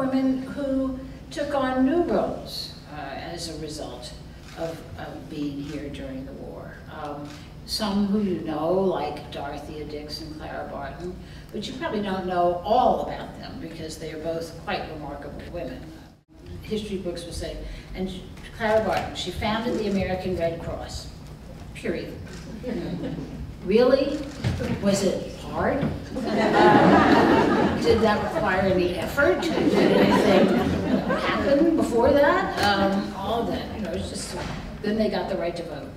women who took on new roles as a result of being here during the war. Some who you know, like Dorothea Dix and Clara Barton, but you probably don't know all about them because they are both quite remarkable women. History books will say, and Clara Barton, she founded the American Red Cross, period. Really? Was it hard? Did that require any effort? Did anything happen before that? All of that, you know, it's just, then they got the right to vote.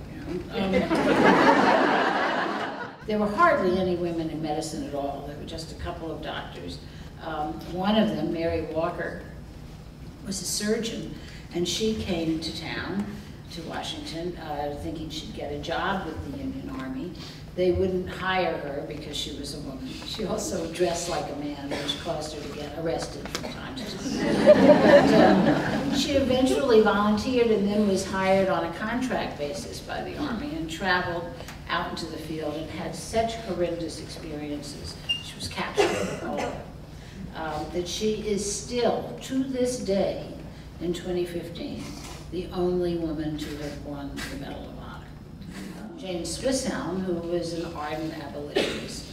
There were hardly any women in medicine at all. There were just a couple of doctors. One of them, Mary Walker, was a surgeon, and she came to town, to Washington, thinking she'd get a job with the Union Army. They wouldn't hire her because she was a woman. She also dressed like a man, which caused her to get arrested from time to time. But she eventually volunteered and then was hired on a contract basis by the Army and traveled out into the field and had such horrendous experiences. She was captured that she is still, to this day, in 2015, the only woman to have won the Medal of Honor. Jane Swisshelm, who was an ardent abolitionist,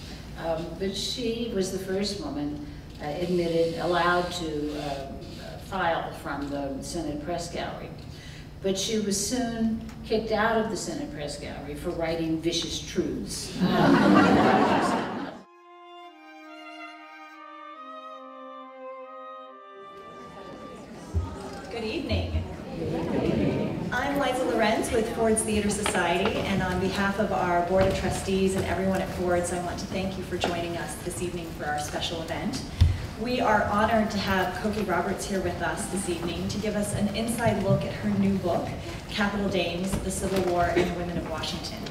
but she was the first woman allowed to file from the Senate Press Gallery. But she was soon kicked out of the Senate Press Gallery for writing vicious truths. Good evening. I'm Liza Lorenz with Ford's Theater Society, and on behalf of our Board of Trustees and everyone at Ford's, I want to thank you for joining us this evening for our special event. We are honored to have Cokie Roberts here with us this evening to give us an inside look at her new book, Capital Dames, The Civil War and the Women of Washington.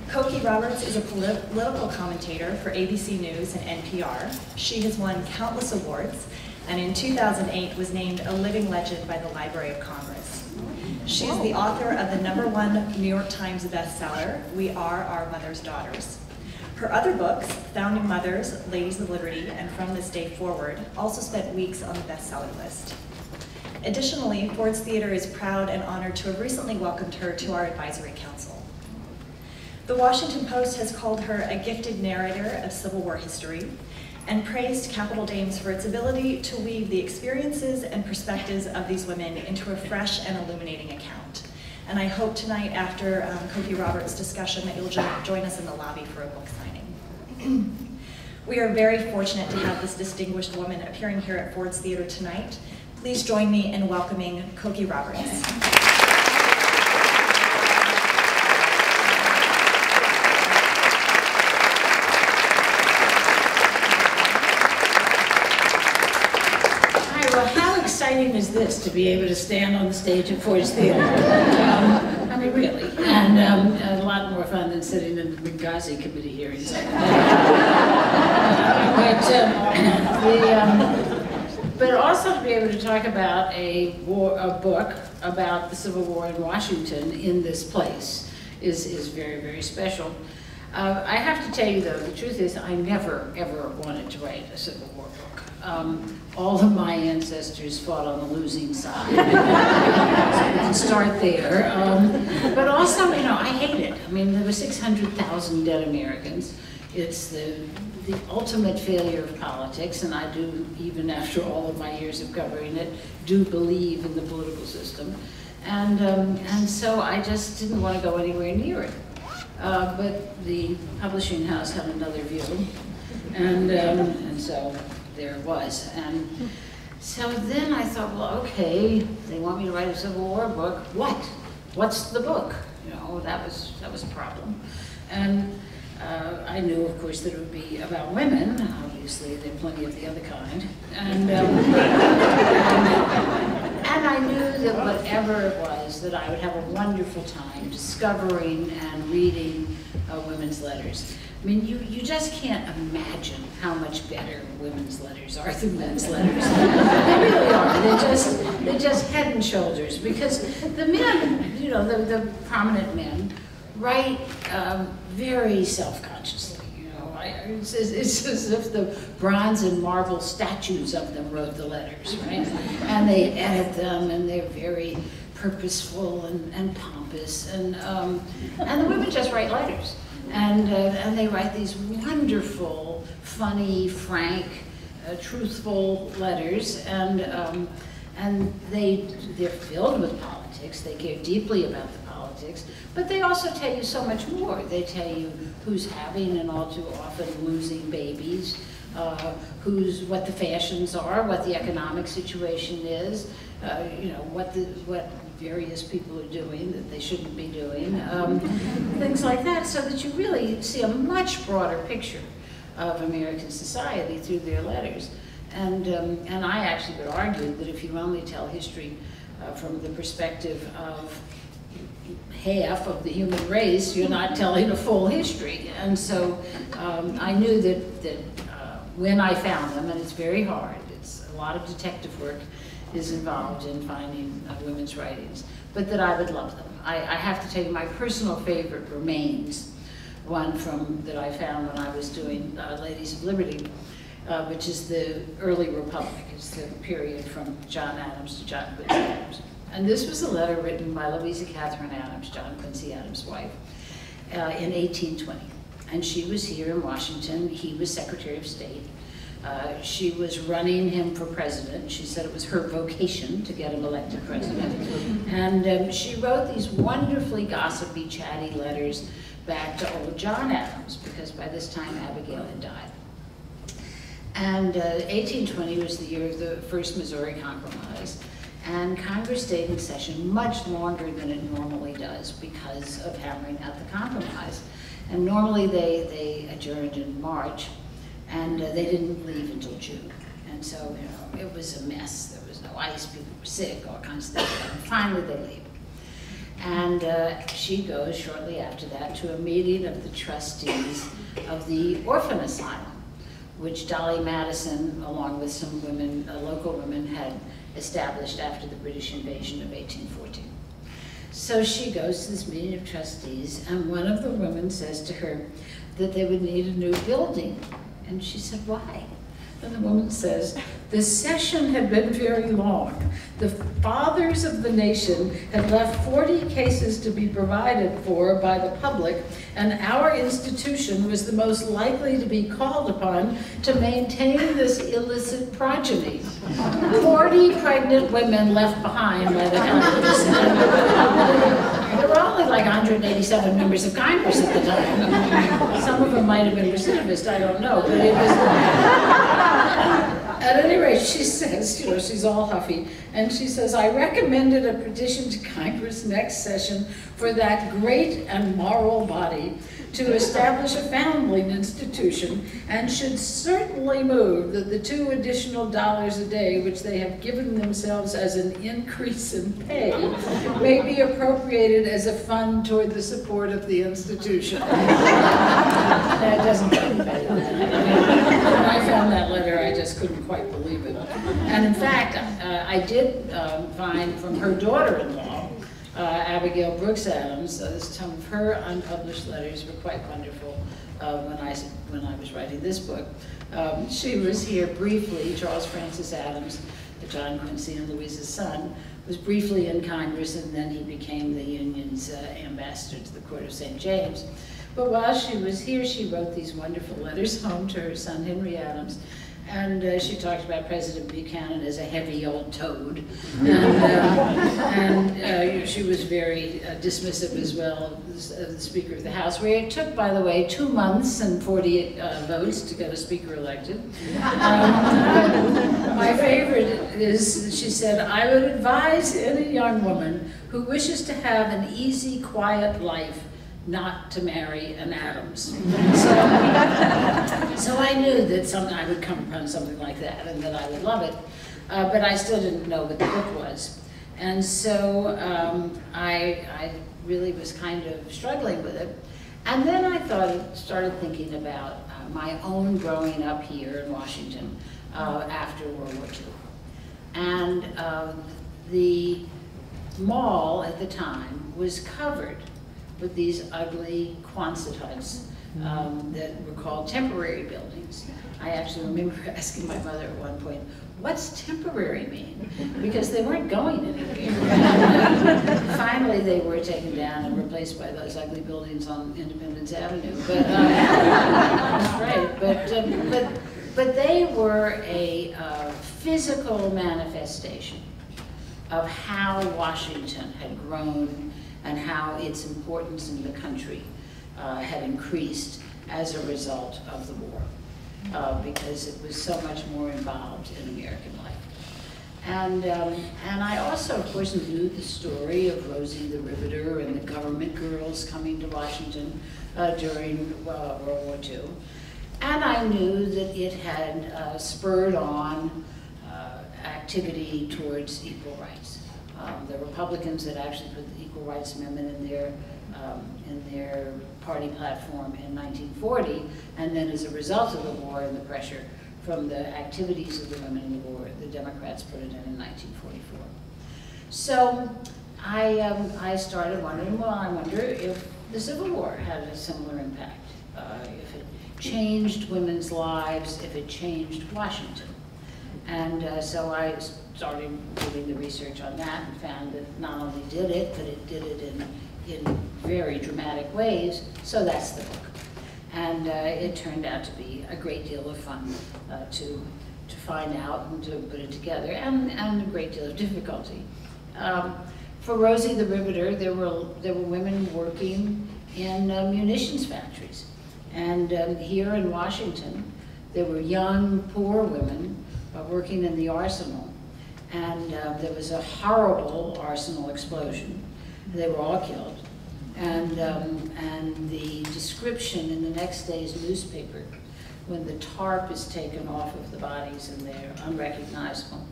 Cokie Roberts is a political commentator for ABC News and NPR. She has won countless awards, and in 2008 was named a living legend by the Library of Congress. She is the author of the #1 New York Times bestseller, We Are Our Mother's Daughters. Her other books, Founding Mothers, Ladies of Liberty, and From This Day Forward, also spent weeks on the bestseller list. Additionally, Ford's Theater is proud and honored to have recently welcomed her to our advisory council. The Washington Post has called her a gifted narrator of Civil War history and praised Capital Dames for its ability to weave the experiences and perspectives of these women into a fresh and illuminating account. And I hope tonight, after Cokie Roberts' discussion, that you'll join us in the lobby for a book signing. We are very fortunate to have this distinguished woman appearing here at Ford's Theater tonight. Please join me in welcoming Cokie Roberts. Exciting is this to be able to stand on the stage at Ford's Theater? I mean, really, and a lot more fun than sitting in the Benghazi committee hearings. But also to be able to talk about a book about the Civil War in Washington in this place is very, very special. I have to tell you, though, the truth is I never, ever wanted to write a Civil War book. All of my ancestors fought on the losing side. So we can start there. But also, you know, I hate it. I mean, there were 600,000 dead Americans. It's the ultimate failure of politics, and I do, even after all of my years of covering it, do believe in the political system. And so I just didn't want to go anywhere near it. But the publishing house had another view, and so there it was. And so then I thought, well, okay, they want me to write a Civil War book. What? What's the book? You know, that was a problem. And I knew, of course, that it would be about women. Obviously, there are plenty of the other kind. And I knew that whatever it was, that I would have a wonderful time discovering and reading women's letters. I mean, you just can't imagine how much better women's letters are than men's letters. They really are. They're just head and shoulders, because the men, you know, the prominent men, write very self-consciously. You know, It's as if the bronze and marble statues of them wrote the letters, right? And they edit them, and they're very purposeful and pompous, and the women just write letters, and they write these wonderful, funny, frank, truthful letters, and they're filled with politics. They care deeply about the politics, but they also tell you so much more. They tell you who's having and all too often losing babies, what the fashions are, what the economic situation is, you know, what various people are doing that they shouldn't be doing, things like that, so that you really see a much broader picture of American society through their letters. And I actually would argue that if you only tell history from the perspective of half of the human race, you're not telling a full history. And so I knew that when I found them, and it's very hard, it's a lot of detective work is involved in finding women's writings, but that I would love them. I have to tell you, my personal favorite remains one that I found when I was doing Ladies of Liberty, which is the early Republic. It's the period from John Adams to John Quincy Adams. And this was a letter written by Louisa Catherine Adams, John Quincy Adams' wife, in 1820. And she was here in Washington. He was Secretary of State. She was running him for president. She said it was her vocation to get him elected president. And she wrote these wonderfully gossipy, chatty letters back to old John Adams, because by this time Abigail had died. And 1820 was the year of the first Missouri Compromise. And Congress stayed in session much longer than it normally does because of hammering out the compromise. And normally they adjourned in March, and they didn't leave until June. And so, you know, it was a mess. There was no ice, people were sick, all kinds of stuff. And finally they leave. And she goes shortly after that to a meeting of the trustees of the Orphan Asylum, which Dolly Madison, along with some women, local women, had established after the British invasion of 1814. So she goes to this meeting of trustees, and one of the women says to her that they would need a new building. And she said, why? And the woman says, the session had been very long. The fathers of the nation had left 40 cases to be provided for by the public, and our institution was the most likely to be called upon to maintain this illicit progeny. 40 pregnant women left behind by the Congress. There were only like 187 members of Congress at the time. Some of them might have been recidivist, I don't know, but it was... At any rate, she says, you know, she's all huffy, and she says, I recommended a petition to Congress next session for that great and moral body to establish a foundling institution, and should certainly move that the $2 additional a day which they have given themselves as an increase in pay may be appropriated as a fund toward the support of the institution. That doesn't get any better than that. When I found that letter, I just couldn't quite believe it. And in fact, I did find from her daughter-in-law, Abigail Brooks Adams, some of her unpublished letters were quite wonderful when I was writing this book. She was here briefly. Charles Francis Adams, John Quincy and Louisa's son, was briefly in Congress, and then he became the Union's ambassador to the Court of St. James. But while she was here, she wrote these wonderful letters home to her son, Henry Adams. And she talked about President Buchanan as a heavy old toad. And she was very dismissive as well of the Speaker of the House, where it took, by the way, 2 months and 48 votes to get a Speaker elected. My favorite is, she said, I would advise any young woman who wishes to have an easy, quiet life not to marry an Adams. So I knew that I would come upon something like that and that I would love it, but I still didn't know what the book was. And so I really was kind of struggling with it. And then I started thinking about my own growing up here in Washington after World War II. And the mall at the time was covered with these ugly Quonset huts that were called temporary buildings. I actually remember asking my mother at one point, what's temporary mean? Because they weren't going anywhere. Finally, they were taken down and replaced by those ugly buildings on Independence Avenue. But that's right. But they were a physical manifestation of how Washington had grown and how its importance in the country had increased as a result of the war. Because it was so much more involved in American life. And I also, of course, knew the story of Rosie the Riveter and the government girls coming to Washington during World War II. And I knew that it had spurred on activity towards equal rights. The Republicans had actually put the Equal Rights Amendment in their party platform in 1940, and then as a result of the war and the pressure from the activities of the women in the war, the Democrats put it in 1944. So I started wondering, well, I wonder if the Civil War had a similar impact, if it changed women's lives, if it changed Washington. And so I started doing the research on that and found that not only did it, but it did it in very dramatic ways, so that's the book. And it turned out to be a great deal of fun to find out and to put it together, and a great deal of difficulty. For Rosie the Riveter, there were women working in munitions factories. And here in Washington, there were young, poor women working in the arsenal. And there was a horrible arsenal explosion. They were all killed. And the description in the next day's newspaper, when the tarp is taken off of the bodies and they're unrecognizable,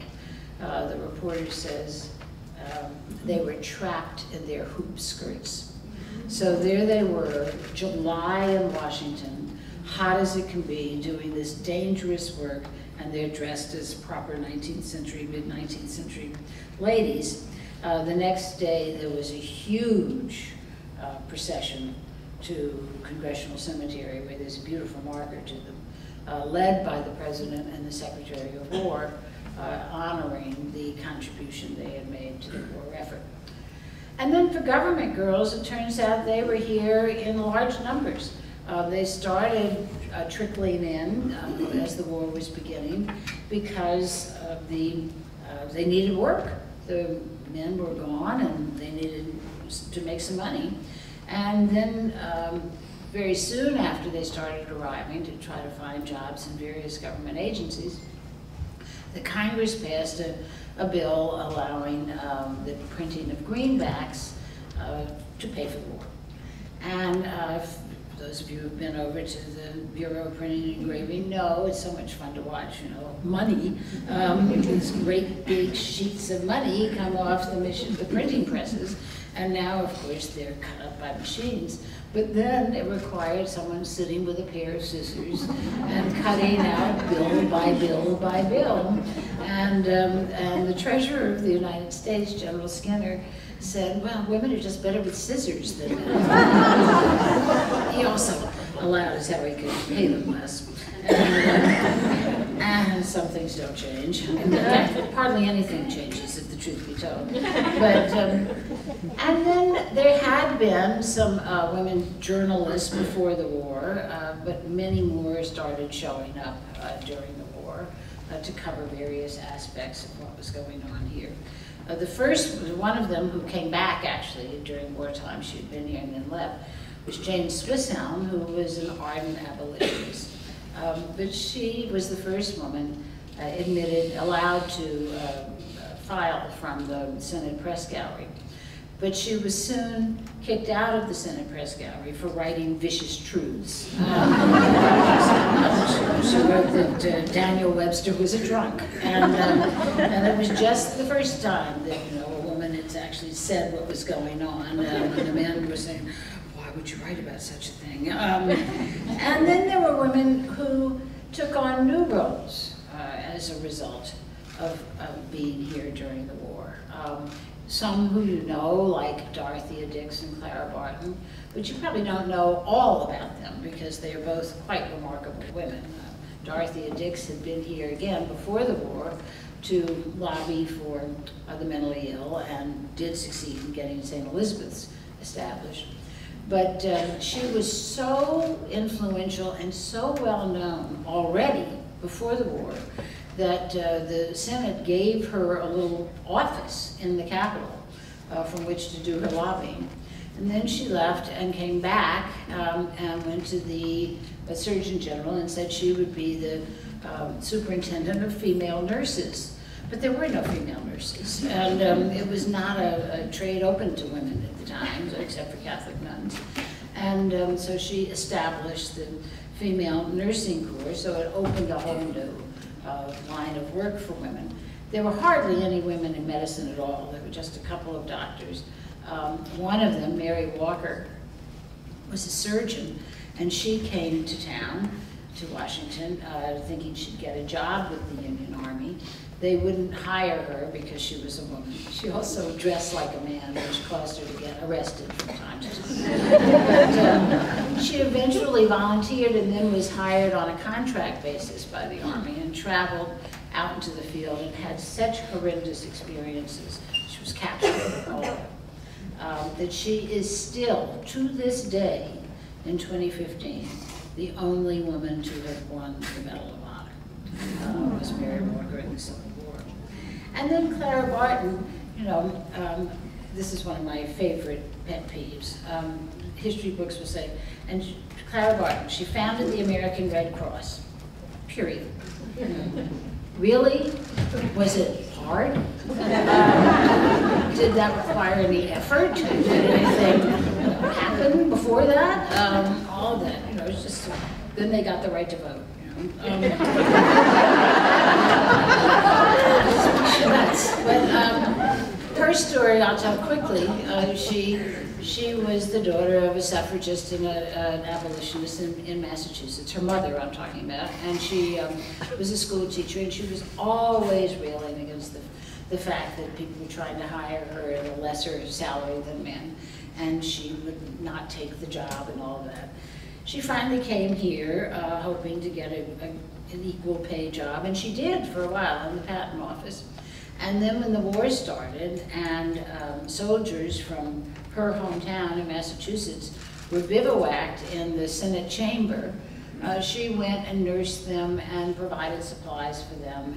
the reporter says they were trapped in their hoop skirts. So there they were, July in Washington, hot as it can be, doing this dangerous work, and they're dressed as proper 19th century, mid-19th century ladies. The next day there was a huge procession to Congressional Cemetery, where there's a beautiful marker to them, led by the President and the Secretary of War, honoring the contribution they had made to the war effort. And then for government girls, it turns out they were here in large numbers. They started trickling in as the war was beginning because they needed work. The men were gone and they needed to make some money. And then very soon after they started arriving to try to find jobs in various government agencies, the Congress passed a bill allowing the printing of greenbacks to pay for the war. And those of you who've been over to the Bureau of Printing and Engraving know it's so much fun to watch, you know, money. These great big sheets of money come off the printing presses, and now, of course, they're cut up by machines. But then it required someone sitting with a pair of scissors and cutting out bill by bill by bill. And the Treasurer of the United States, General Skinner, said, well, women are just better with scissors than men. He also allowed us how we could pay them less. And some things don't change. In fact, hardly anything changes, if the truth be told. But, and then there had been some women journalists before the war, but many more started showing up during the war to cover various aspects of what was going on here. The first was one of them who came back, actually, during wartime. She had been here and then left, was Jane Swisshelm, who was an ardent abolitionist. But she was the first woman allowed to file from the Senate Press Gallery. But she was soon kicked out of the Senate Press Gallery for writing vicious truths. She wrote that Daniel Webster was a drunk. And it was just the first time that, you know, a woman had actually said what was going on. When the men were saying, why would you write about such a thing? And then there were women who took on new roles as a result of being here during the war. some who you know, like Dorothea Dix and Clara Barton, but you probably don't know all about them because they are both quite remarkable women. Dorothea Dix had been here again before the war to lobby for the mentally ill and did succeed in getting St. Elizabeth's established. But she was so influential and so well known already before the war that the Senate gave her a little office in the Capitol from which to do her lobbying. And then she left and came back and went to the Surgeon General and said she would be the superintendent of female nurses. But there were no female nurses, and it was not a trade open to women at the time, except for Catholic nuns. And so she established the female nursing corps, so it opened a whole new line of work for women. There were hardly any women in medicine at all. There were just a couple of doctors. One of them, Mary Walker, was a surgeon, and she came to town, to Washington, thinking she'd get a job with the Union Army. They wouldn't hire her because she was a woman. She also dressed like a man, which caused her to get arrested from time to time. But she eventually volunteered and then was hired on a contract basis by the Army and traveled out into the field and had such horrendous experiences. She was captured all that she is still, to this day, in 2015, the only woman to have won the Medal of Honor. Was Mary Walker in the Civil War. And then Clara Barton, you know, this is one of my favorite pet peeves. History books will say, and Clara Barton, she founded the American Red Cross, period. Really? Was it hard? Did that require any effort? Did anything happen before that? All of that, you know, it's just, then they got the right to vote. But her story, I'll tell quickly. She was the daughter of a suffragist and an abolitionist in Massachusetts. Her mother, I'm talking about, and she was a school teacher, and she was always railing against the fact that people were trying to hire her at a lesser salary than men, and she would not take the job and all of that. She finally came here hoping to get an equal pay job, and she did for a while in the patent office. And then when the war started and soldiers from her hometown in Massachusetts were bivouacked in the Senate chamber, she went and nursed them and provided supplies for them.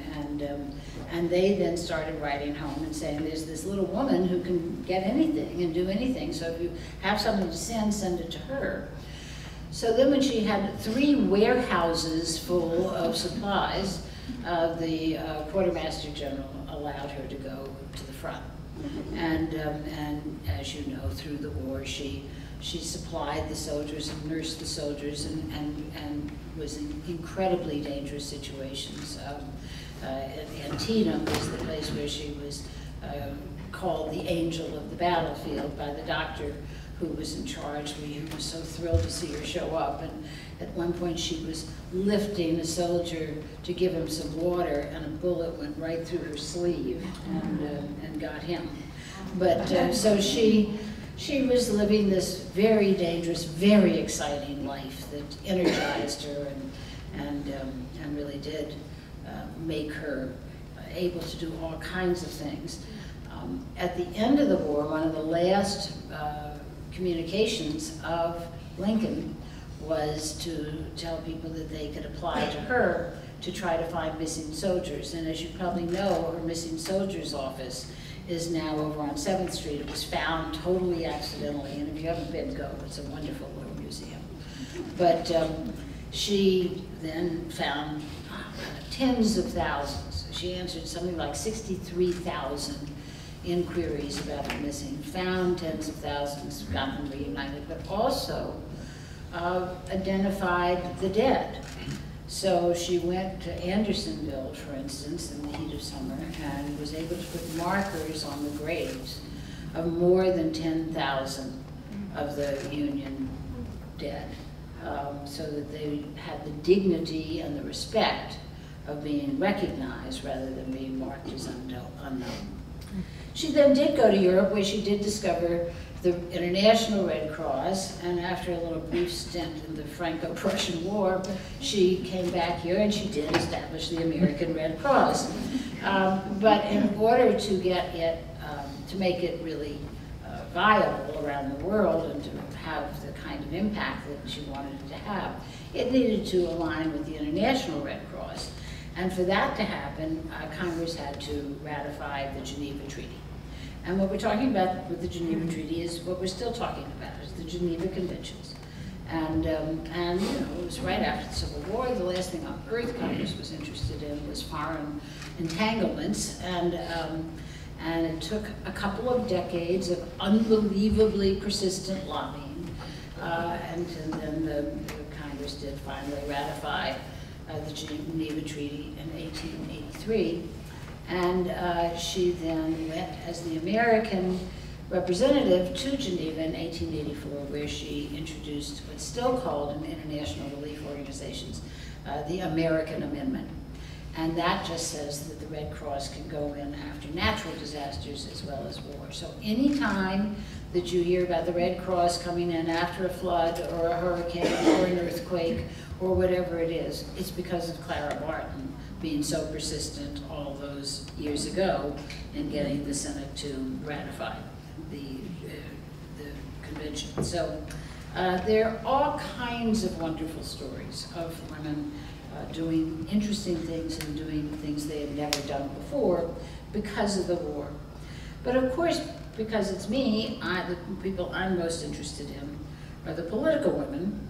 And they then started writing home and saying, there's this little woman who can get anything and do anything, so if you have something to send it to her. So then when she had 3 warehouses full of supplies, the Quartermaster General allowed her to go to the front. And as you know, through the war, she supplied the soldiers and nursed the soldiers and was in incredibly dangerous situations. Antietam was the place where she was called the angel of the battlefield by the doctor who was in charge. We were so thrilled to see her show up, and at one point she was lifting a soldier to give him some water, and a bullet went right through her sleeve and got him. But so she was living this very dangerous, very exciting life that energized her and really did make her able to do all kinds of things. At the end of the war, one of the last communications of Lincoln was to tell people that they could apply to her to try to find missing soldiers. And as you probably know, her missing soldiers office is now over on 7th Street. It was found totally accidentally, and if you haven't been, go. It's a wonderful little museum. But she then found tens of thousands. She answered something like 63,000 inquiries about the missing, found tens of thousands, got them reunited, but also identified the dead. So she went to Andersonville, for instance, in the heat of summer, and was able to put markers on the graves of more than 10,000 of the Union dead, so that they had the dignity and the respect of being recognized rather than being marked as unknown. She then did go to Europe, where she did discover the International Red Cross, and after a little brief stint in the Franco-Prussian War, she came back here and she did establish the American Red Cross. But in order to get it, to make it really viable around the world and to have the kind of impact that she wanted it to have, it needed to align with the International Red Cross. And for that to happen, Congress had to ratify the Geneva Treaty. And what we're talking about with the Geneva Treaty is what we're still talking about, is the Geneva Conventions. And you know, it was right after the Civil War. The last thing on earth Congress was interested in was foreign entanglements. And it took a couple of decades of unbelievably persistent lobbying. And then the Congress did finally ratify the Geneva Treaty in 1883. And she then went as the American representative to Geneva in 1884, where she introduced what's still called in international relief organizations, the American Amendment. And that just says that the Red Cross can go in after natural disasters as well as war. So anytime that you hear about the Red Cross coming in after a flood or a hurricane or an earthquake or whatever it is, it's because of Clara Barton being so persistent all those years ago in getting the Senate to ratify the convention. So there are all kinds of wonderful stories of women doing interesting things and doing things they had never done before because of the war. But of course, because it's me, the people I'm most interested in are the political women.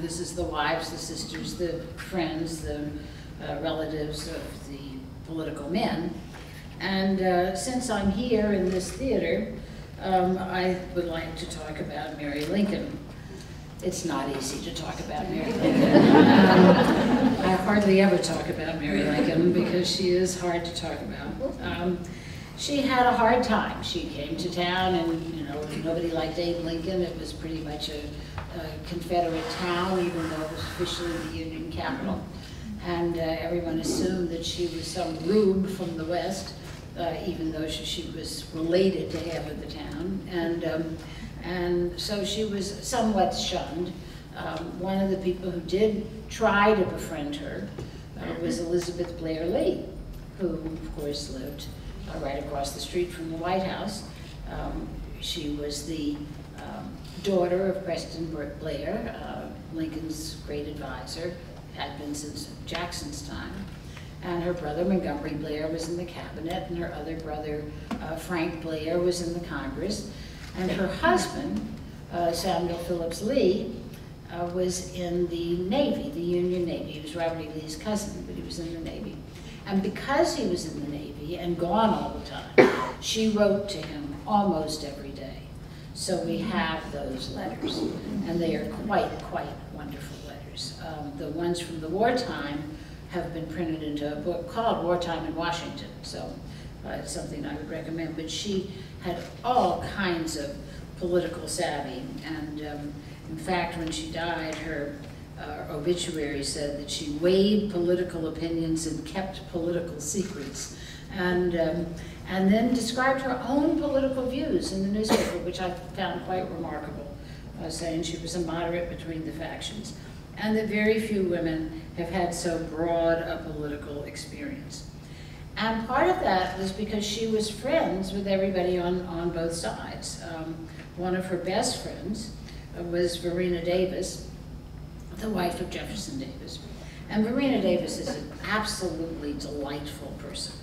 This is the wives, the sisters, the friends, the relatives of the political men. And since I'm here in this theater, I would like to talk about Mary Lincoln. It's not easy to talk about Mary Lincoln. I hardly ever talk about Mary Lincoln because she is hard to talk about. She had a hard time. She came to town and, you know, nobody liked Abe Lincoln. It was pretty much a Confederate town, even though it was officially the Union capital. And everyone assumed that she was some rube from the West, even though she was related to half of the town. And so she was somewhat shunned. One of the people who did try to befriend her was Elizabeth Blair Lee, who, of course, lived right across the street from the White House. She was the daughter of Preston Blair, Lincoln's great advisor, had been since Jackson's time. And her brother, Montgomery Blair, was in the cabinet, and her other brother, Frank Blair, was in the Congress. And her husband, Samuel Phillips Lee, was in the Navy, the Union Navy. He was Robert E. Lee's cousin, but he was in the Navy. And because he was in the Navy and gone all the time, she wrote to him almost every day. So we have those letters, and they are quite wonderful letters. The ones from the wartime have been printed into a book called Wartime in Washington, so it's something I would recommend. But she had all kinds of political savvy, and in fact, when she died, her obituary said that she weighed political opinions and kept political secrets, and then described her own political views in the newspaper, which I found quite remarkable, saying she was a moderate between the factions, and that very few women have had so broad a political experience. And part of that was because she was friends with everybody on both sides. One of her best friends was Verena Davis, the wife of Jefferson Davis. And Verena Davis is an absolutely delightful person,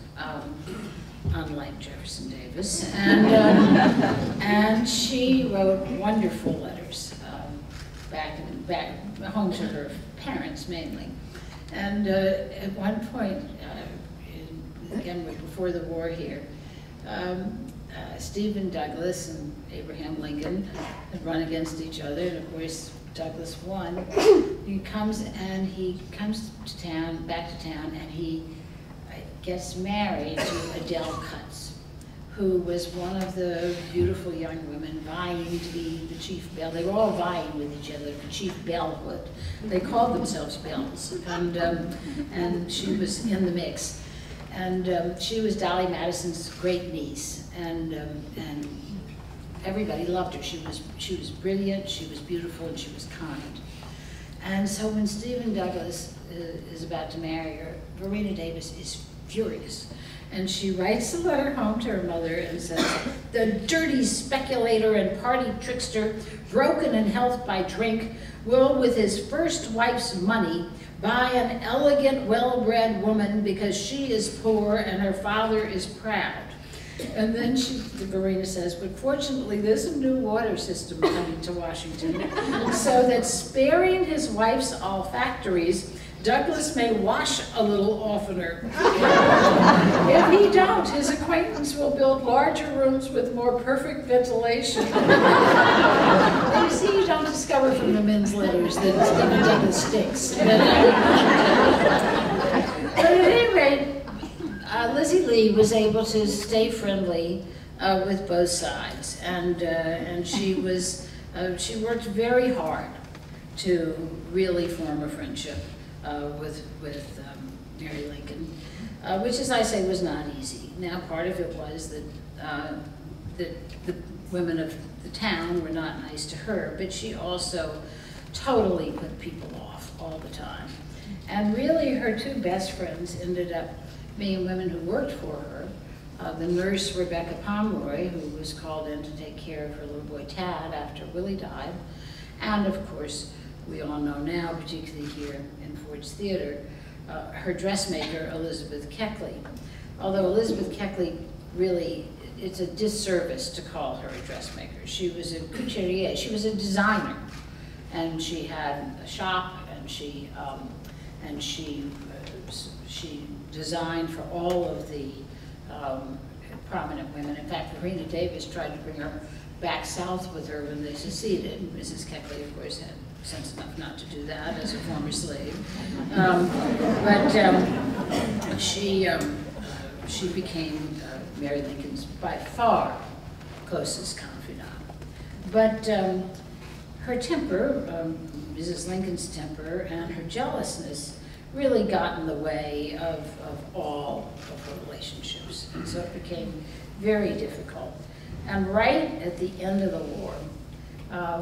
unlike Jefferson Davis. And she wrote wonderful letters back home to her parents mainly. And at one point, again before the war here, Stephen Douglas and Abraham Lincoln had run against each other, and of course Douglas won. He comes to town, back to town, and he gets married to Adele Cutts, who was one of the beautiful young women vying to be the chief belle. They were all vying with each other for chief bellehood. They called themselves belles, and she was in the mix. And she was Dolly Madison's great niece, and everybody loved her. She was brilliant, she was beautiful, and she was kind. And so when Stephen Douglas is about to marry her, Verena Davis is furious. And she writes a letter home to her mother and says, "The dirty speculator and party trickster, broken in health by drink, will with his first wife's money buy an elegant, well-bred woman because she is poor and her father is proud." And then Verena says, "But fortunately there's a new water system coming to Washington, so that sparing his wife's olfactories, Douglas may wash a little oftener. If he don't, his acquaintance will build larger rooms with more perfect ventilation." You see, you don't discover from the men's letters that Stephen Douglas stinks. But at any rate, Lizzie Lee was able to stay friendly with both sides, and she worked very hard to really form a friendship with Mary Lincoln, which, as I say, was not easy. Now, part of it was that the women of the town were not nice to her, but she also totally put people off all the time. And really, her two best friends ended up being women who worked for her. The nurse, Rebecca Pomeroy, who was called in to take care of her little boy Tad after Willie died, and of course, we all know now, particularly here in Ford's Theater, her dressmaker, Elizabeth Keckley. Although Elizabeth Keckley really, it's a disservice to call her a dressmaker. She was a couturier, she was a designer, and she had a shop, and she designed for all of the prominent women. In fact, Verena Davis tried to bring her back south with her when they seceded. Mrs. Keckley, of course, had sense enough not to do that as a former slave. She became Mary Lincoln's by far closest confidant. But her temper, Mrs. Lincoln's temper, and her jealousness really got in the way of all of her relationships. And so it became very difficult. And right at the end of the war,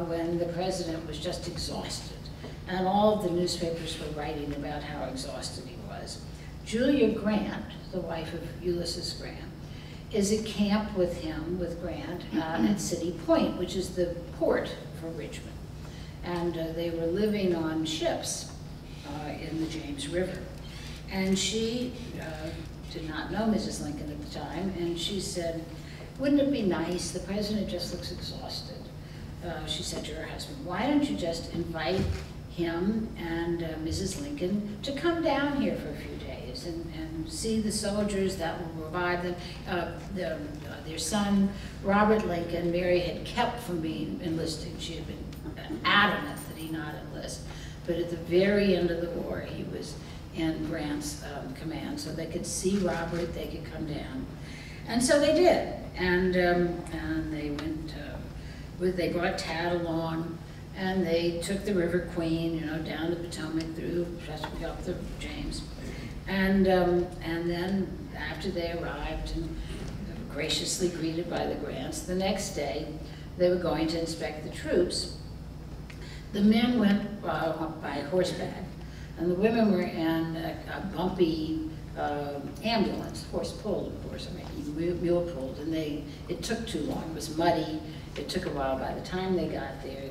when the president was just exhausted, and all of the newspapers were writing about how exhausted he was, Julia Grant, the wife of Ulysses Grant, is at camp with him, with Grant, at City Point, which is the port for Richmond. And they were living on ships in the James River. And she did not know Mrs. Lincoln at the time, and she said, "Wouldn't it be nice? The president just looks exhausted." She said to her husband, "Why don't you just invite him and Mrs. Lincoln to come down here for a few days and see the soldiers that will revive them." Their son, Robert Lincoln, Mary had kept from being enlisted. She had been adamant that he not enlist. But at the very end of the war, he was in Grant's command, so they could see Robert, they could come down. And so they did, and they went, they brought Tad along, and they took the River Queen, down the Potomac, through, up the James. And then after they arrived and graciously greeted by the Grants, the next day they were going to inspect the troops. The men went by horseback, and the women were in a bumpy ambulance, horse-pulled, of course, mule-pulled, and it took too long. It was muddy. It took a while. By the time they got there,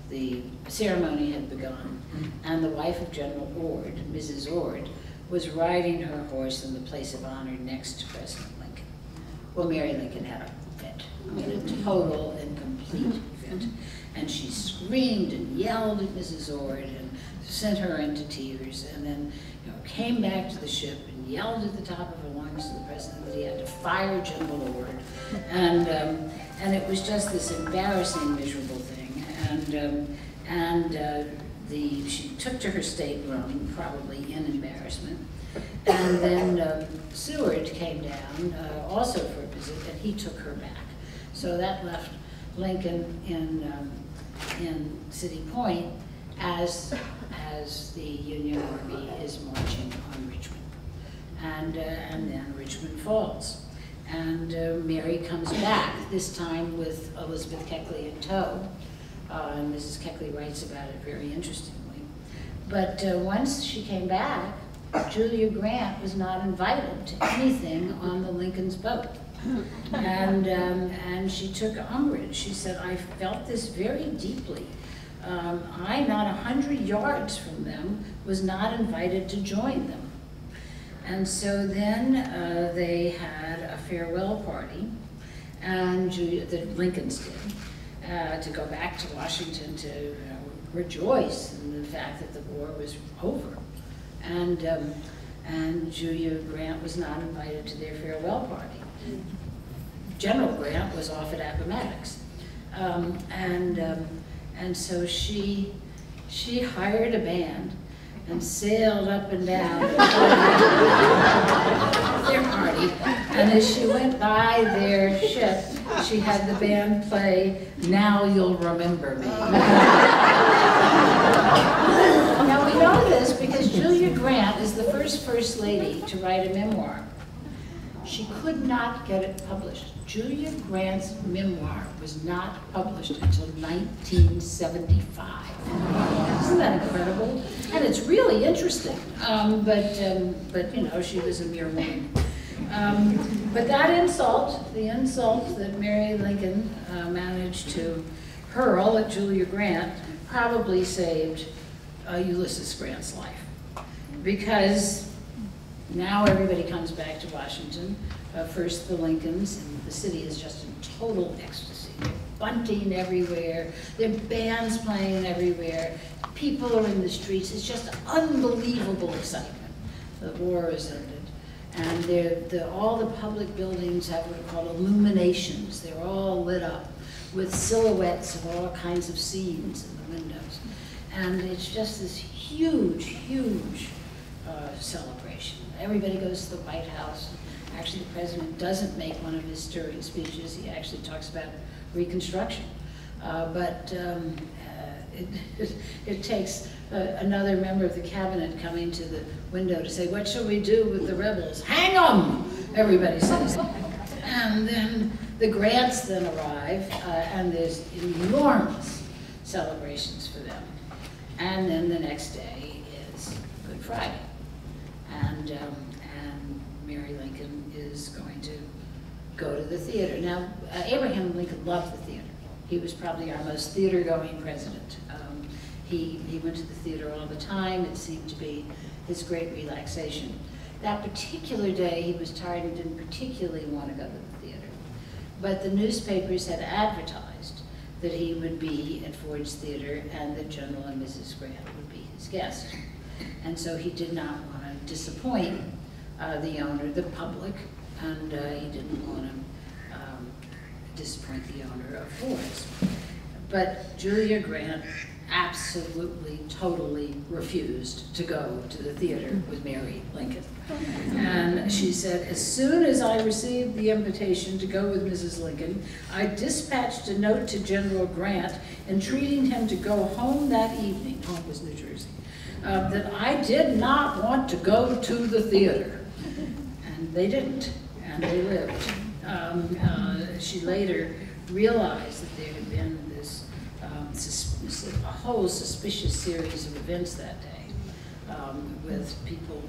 the ceremony had begun, and the wife of General Ord, Mrs. Ord, was riding her horse in the place of honor next to President Lincoln. Well, Mary Lincoln had a fit, a total and complete fit. And she screamed and yelled at Mrs. Ord and sent her into tears, and then came back to the ship and yelled at the top of her lungs to the president that he had to fire General Ord. And it was just this embarrassing, miserable thing. She took to her stateroom, probably in embarrassment. And then Seward came down, also for a visit, and he took her back. So that left Lincoln in City Point as the Union Army is marching on Richmond. and then Richmond Falls. And Mary comes back, this time with Elizabeth Keckley in tow, and Mrs. Keckley writes about it very interestingly. But once she came back, Julia Grant was not invited to anything on the Lincoln's boat. And she took umbrage. She said, I felt this very deeply. I, not 100 yards from them, was not invited to join them. And so then they had a farewell party, and the Lincolns did, to go back to Washington to rejoice in the fact that the war was over. And Julia Grant was not invited to their farewell party. General Grant was off at Appomattox. And so she hired a band and sailed up and down their party. And as she went by their ship, she had the band play "Now You'll Remember Me." Now we know this because Julia Grant is the first lady to write a memoir. She could not get it published. Julia Grant's memoir was not published until 1975. Isn't that incredible? And it's really interesting. But you know, she was a mere woman. But that insult, the insult that Mary Lincoln managed to hurl at Julia Grant, probably saved Ulysses Grant's life. Because now everybody comes back to Washington. First the Lincolns, and the city is just in total ecstasy. They're bunting everywhere, there are bands playing everywhere, people are in the streets. It's just unbelievable excitement. The war is ended. And all the public buildings have what are called illuminations. They're all lit up with silhouettes of all kinds of scenes in the windows. And it's just this huge, huge celebration. Everybody goes to the White House. Actually, the president doesn't make one of his stirring speeches. He actually talks about Reconstruction. It takes another member of the cabinet coming to the window to say, what shall we do with the rebels? Hang 'em, everybody says. And then the Grants then arrive, and there's enormous celebrations for them. And then the next day is Good Friday. And Mary Lincoln is going to go to the theater. Now, Abraham Lincoln loved the theater. He was probably our most theater-going president. He went to the theater all the time. It seemed to be his great relaxation. That particular day, he was tired and didn't particularly want to go to the theater. But the newspapers had advertised that he would be at Ford's Theater and that General and Mrs. Grant would be his guests. And so he did not want to disappoint the owner, the public, and he didn't want to disappoint the owner of Ford's. But Julia Grant absolutely, totally refused to go to the theater with Mary Lincoln. And she said, as soon as I received the invitation to go with Mrs. Lincoln, I dispatched a note to General Grant entreating him to go home that evening, home was New Jersey, that I did not want to go to the theater. And they didn't, and they lived. She later realized that there had been this a whole suspicious series of events that day, with people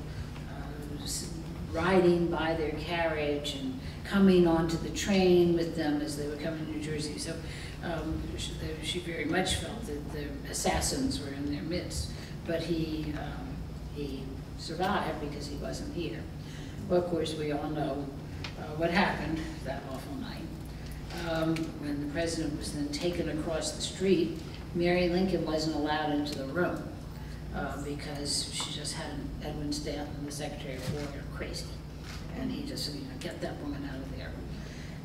riding by their carriage and coming onto the train with them as they were coming to New Jersey. So she very much felt that the assassins were in their midst, but he survived because he wasn't here. Well, of course, we all know what happened that awful night. When the president was then taken across the street, Mary Lincoln wasn't allowed into the room because she just had Edwin Stanton, the Secretary of War, crazy. And he just said, get that woman out of there.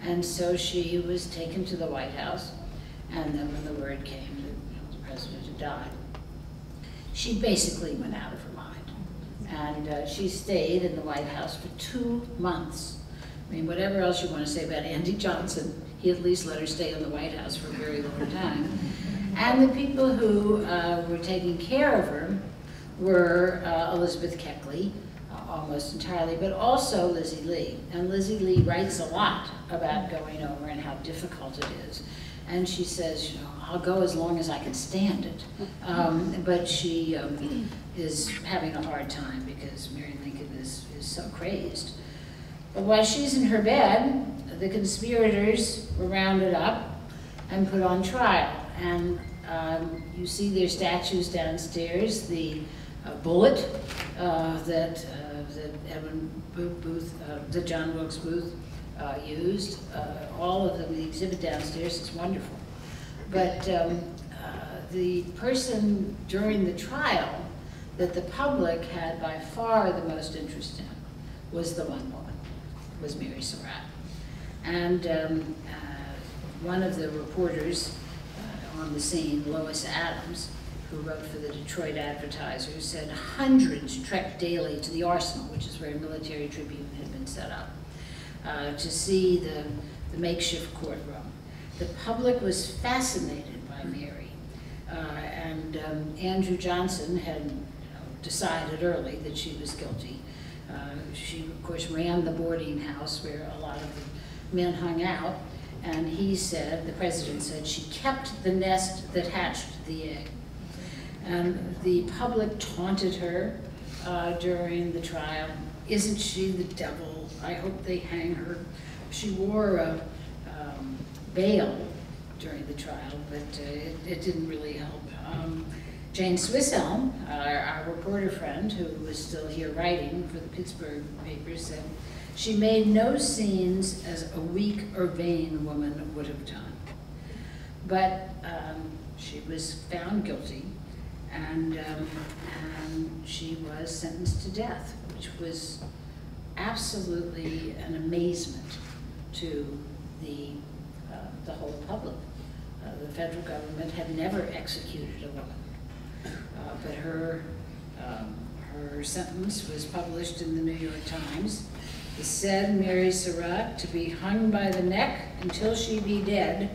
And so she was taken to the White House, and then when the word came that the president had died, she basically went out of her mind. And she stayed in the White House for 2 months. I mean, whatever else you want to say about Andy Johnson, he at least let her stay in the White House for a very long time. And the people who were taking care of her were Elizabeth Keckley, almost entirely, but also Lizzie Lee. And Lizzie Lee writes a lot about going over and how difficult it is. And she says, you know, I'll go as long as I can stand it. But she is having a hard time because Mary Lincoln is so crazed. But while she's in her bed, the conspirators were rounded up and put on trial. And you see their statues downstairs, the bullet that John Wilkes Booth used. All of them, the exhibit downstairs is wonderful. But the person during the trial that the public had by far the most interest in was the one woman, was Mary Surratt. And one of the reporters on the scene, Lois Adams, who wrote for the Detroit Advertiser, said hundreds trekked daily to the Arsenal, which is where a military tribune had been set up, to see the makeshift courtroom. The public was fascinated by Mary, and Andrew Johnson had decided early that she was guilty. She, of course, ran the boarding house where a lot of the men hung out, and he said, the president said, she kept the nest that hatched the egg. And the public taunted her during the trial. Isn't she the devil? I hope they hang her. She wore a veil during the trial, but it didn't really help. Jane Swisselm, our reporter friend, who was still here writing for the Pittsburgh papers, said, she made no scenes as a weak or vain woman would have done. But she was found guilty, and she was sentenced to death, which was absolutely an amazement to the whole public. The federal government had never executed a woman, but her sentence was published in the New York Times. The said Mary Surratt to be hung by the neck until she be dead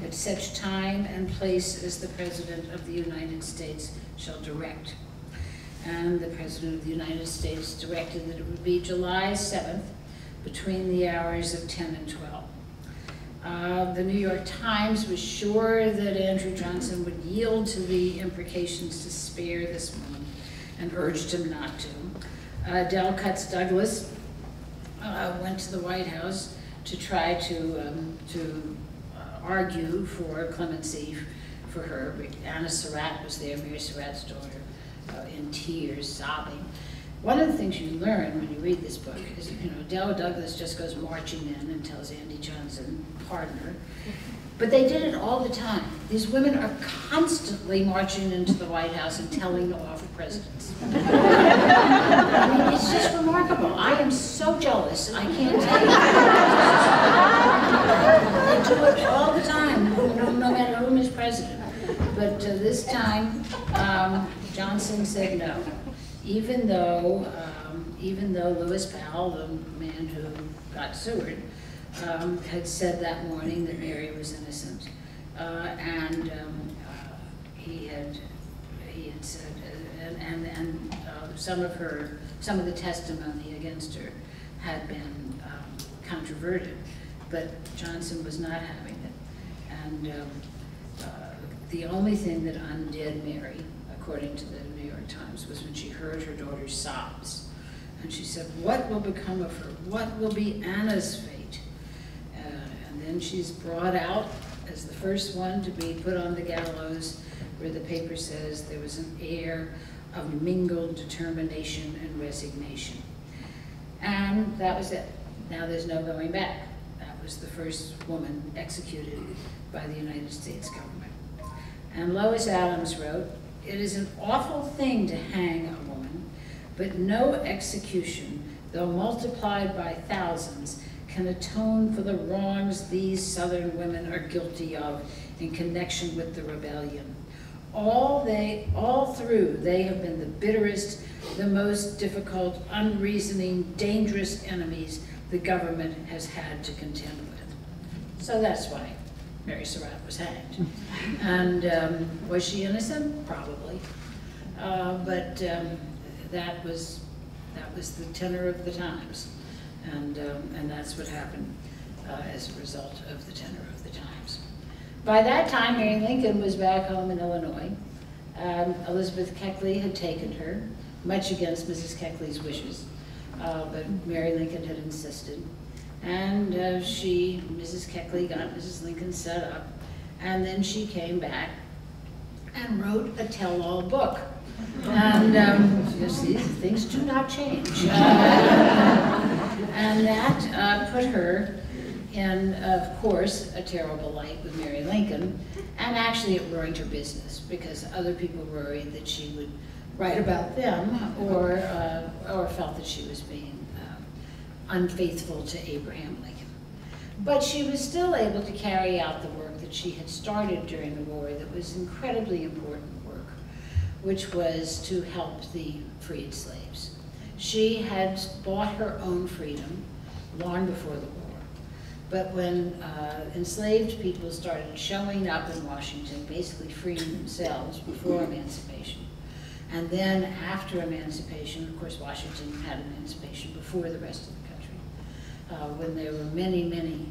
at such time and place as the President of the United States shall direct. And the President of the United States directed that it would be July 7th between the hours of 10 and 12. The New York Times was sure that Andrew Johnson would yield to the imprecations to spare this woman and urged him not to. Dell Cutts Douglas went to the White House to try to argue for clemency for her. Anna Surratt was there, Mary Surratt's daughter, in tears, sobbing. One of the things you learn when you read this book is, Dell Douglas just goes marching in and tells Andy Johnson, pardon her. But they did it all the time. These women are constantly marching into the White House and telling off presidents. I mean, it's just remarkable. I am so jealous, I can't tell you. They do it all the time, no matter whom is president. But this time, Johnson said no. Even though Lewis Powell, the man who got Seward, had said that morning that Mary was innocent, and he had said, and some of the testimony against her had been controverted, but Johnson was not having it, and the only thing that undid Mary, according to the New York Times, was when she heard her daughter's sobs. And she said, what will become of her? What will be Anna's fate? And then she's brought out as the first one to be put on the gallows, where the paper says there was an air of mingled determination and resignation. And that was it. Now there's no going back. That was the first woman executed by the United States government. And Lois Adams wrote, it is an awful thing to hang a woman, but no execution, though multiplied by thousands, can atone for the wrongs these Southern women are guilty of in connection with the rebellion. All through, they have been the bitterest, the most difficult, unreasoning, dangerous enemies the government has had to contend with. So that's why Mary Surratt was hanged. And was she innocent? Probably. But that was That was the tenor of the times, and that's what happened as a result of the tenor of the times. By that time, Mary Lincoln was back home in Illinois. Elizabeth Keckley had taken her, much against Mrs. Keckley's wishes, but Mary Lincoln had insisted. And Mrs. Keckley got Mrs. Lincoln set up, and then she came back and wrote a tell-all book. And you see, things do not change. And that put her in, of course, a terrible light with Mary Lincoln, and actually it ruined her business because other people worried that she would write about them or felt that she was being unfaithful to Abraham Lincoln. But she was still able to carry out the work that she had started during the war that was incredibly important work, which was to help the freed slaves. She had bought her own freedom long before the war, but when enslaved people started showing up in Washington, basically freeing themselves before emancipation, and then after emancipation, of course Washington had emancipation before the rest of the country, when there were many, many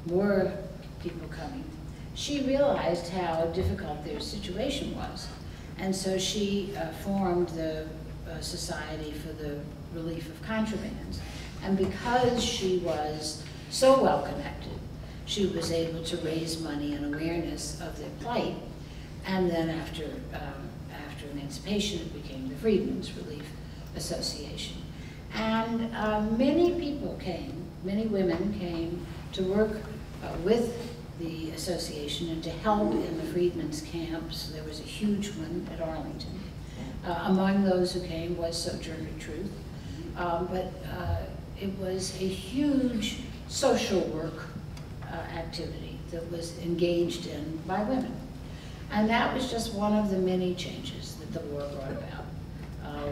more people coming, she realized how difficult their situation was. And so she formed the Society for the Relief of Contrabands. And because she was so well connected, she was able to raise money and awareness of their plight. And then after emancipation, it became the Freedmen's Relief Association. And many people came, many women came to work with the association and to help in the freedmen's camps. There was a huge one at Arlington. Among those who came was Sojourner Truth. But it was a huge social work activity that was engaged in by women. And that was just one of the many changes that the war brought about,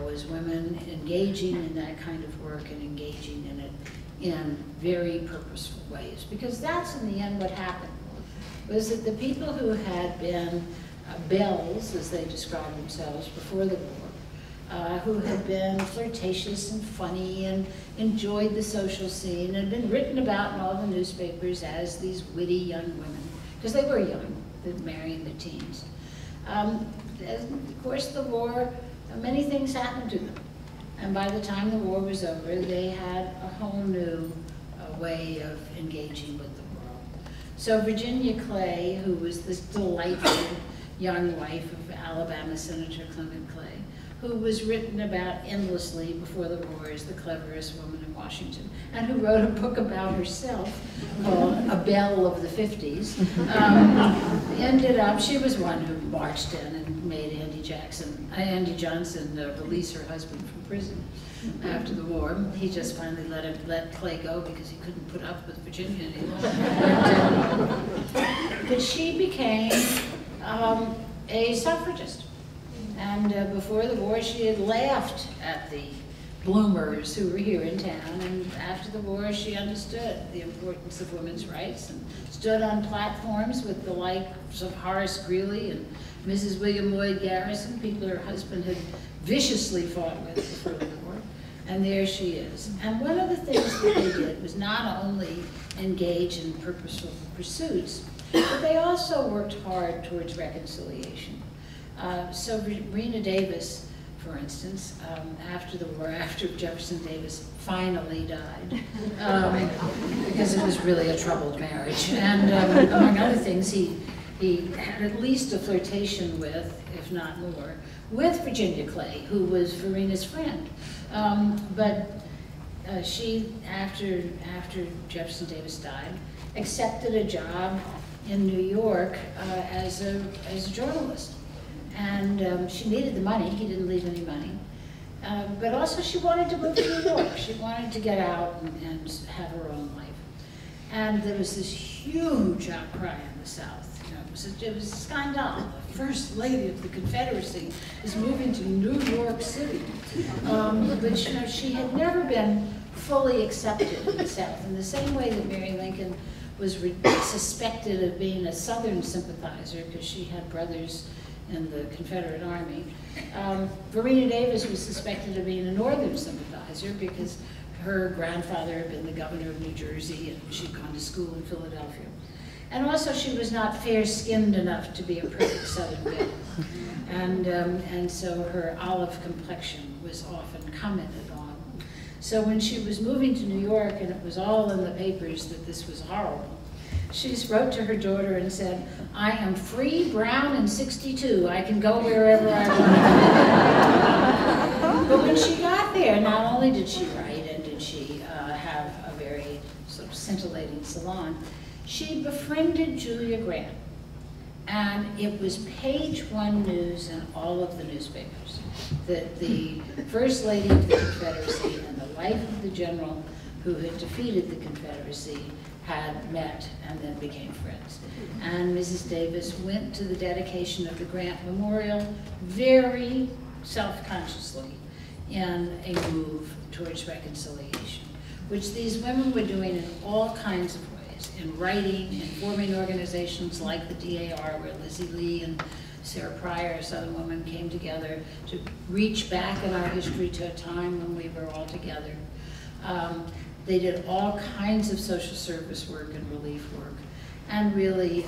was women engaging in that kind of work and engaging in it in very purposeful ways. Because that's in the end what happened, was that the people who had been belles, as they described themselves before the war, who had been flirtatious and funny and enjoyed the social scene and been written about in all the newspapers as these witty young women, because they were young, they'd marry in their teens. Of course, the war, many things happened to them. And by the time the war was over, they had a whole new way of engaging with the world. So Virginia Clay, who was this delightful young wife of Alabama Senator Clement Clay, who was written about endlessly before the war as the cleverest woman in Washington, and who wrote a book about herself called A Belle of the 50s, ended up, she was one who marched in and made Andy Johnson release her husband from prison after the war. He just finally let Clay go because he couldn't put up with Virginia anymore. But she became a suffragist. And before the war, she had laughed at the bloomers who were here in town, and after the war, she understood the importance of women's rights and stood on platforms with the likes of Horace Greeley and Mrs. William Lloyd Garrison, people her husband had viciously fought with before the war, and there she is. And one of the things that they did was not only engage in purposeful pursuits, but they also worked hard towards reconciliation. So Rena Davis, for instance, after the war, after Jefferson Davis finally died, because it was really a troubled marriage, and among other things, he had at least a flirtation with, if not more, with Virginia Clay, who was Verena's friend. But she, after Jefferson Davis died, accepted a job in New York as a journalist. And she needed the money. He didn't leave any money. But also she wanted to move to New York. She wanted to get out and have her own life. And there was this huge outcry in the South. You know, it was a scandal. The First Lady of the Confederacy is moving to New York City. But you know, she had never been fully accepted in the South. In the same way that Mary Lincoln was suspected of being a Southern sympathizer because she had brothers in the Confederate Army. Verena Davis was suspected of being a Northern sympathizer because her grandfather had been the governor of New Jersey and she'd gone to school in Philadelphia. And also she was not fair-skinned enough to be a perfect Southern belle. And so her olive complexion was often commented on. So when she was moving to New York and it was all in the papers that this was horrible, she wrote to her daughter and said, "I am free, brown, and 62. I can go wherever I want." But when she got there, not only did she write and did she have a very sort of scintillating salon, she befriended Julia Grant. And it was page 1 news in all of the newspapers that the First Lady of the Confederacy and the wife of the general who had defeated the Confederacy had met and then became friends. And Mrs. Davis went to the dedication of the Grant Memorial very self-consciously in a move towards reconciliation, which these women were doing in all kinds of ways, in writing, in forming organizations like the DAR, where Lizzie Lee and Sarah Pryor, a Southern woman, came together to reach back in our history to a time when we were all together. They did all kinds of social service work and relief work, and really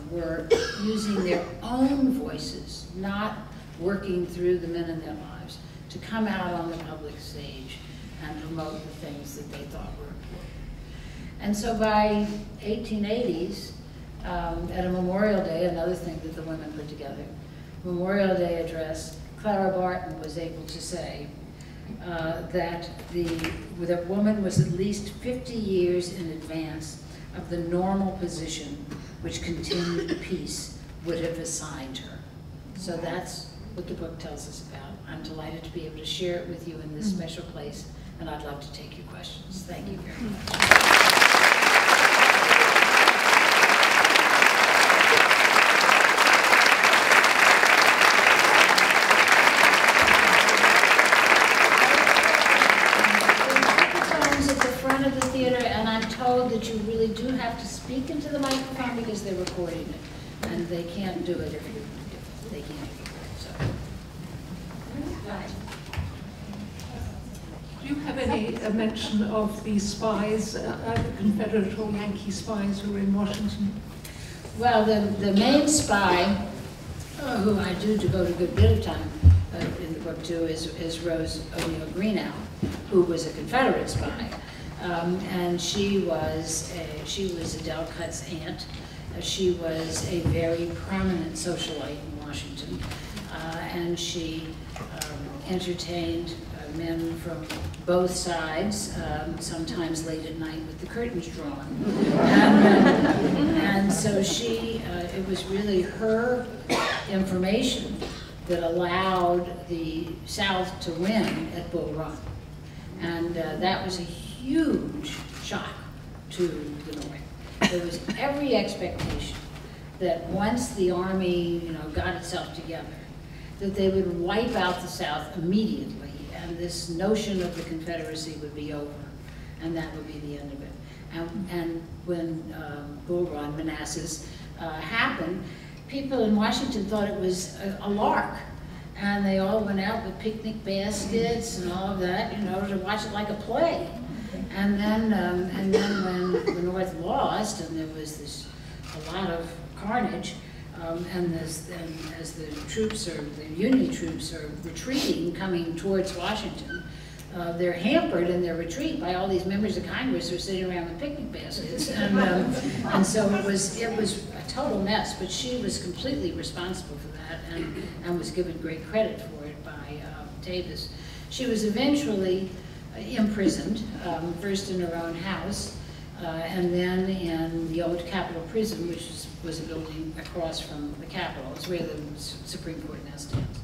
were using their own voices, not working through the men in their lives, to come out on the public stage and promote the things that they thought were important. And so by 1880s, at a Memorial Day, another thing that the women put together, Memorial Day address, Clara Barton was able to say that the woman was at least 50 years in advance of the normal position which continued peace would have assigned her. So that's what the book tells us about. I'm delighted to be able to share it with you in this special place, and I'd love to take your questions. Thank you very much. That you really do have to speak into the microphone because they're recording it, and they can't do it if they can't hear it. So, do you have any mention of the spies, either Confederate or Yankee spies who were in Washington? Well, the main spy, who I do devote a good bit of time in the book to, is Rose O'Neill Greenough, who was a Confederate spy. And she was Adele Cutt's aunt. She was a very prominent socialite in Washington, and she entertained men from both sides, sometimes late at night with the curtains drawn. And so it was really her information that allowed the South to win at Bull Run. And that was a huge shock to the North. There was every expectation that once the Army, got itself together, that they would wipe out the South immediately, and this notion of the Confederacy would be over, and that would be the end of it. And when Bull Run, Manassas, happened, people in Washington thought it was a lark. And they all went out with picnic baskets and all of that, to watch it like a play. And then when the North lost, and there was a lot of carnage, and as the Union troops are retreating, coming towards Washington, they're hampered in their retreat by all these members of Congress who are sitting around with picnic baskets, and so it was a total mess. But she was completely responsible for that, and was given great credit for it by Davis. She was eventually imprisoned, first in her own house, and then in the old Capitol Prison, which was a building across from the Capitol. It's where the Supreme Court now stands,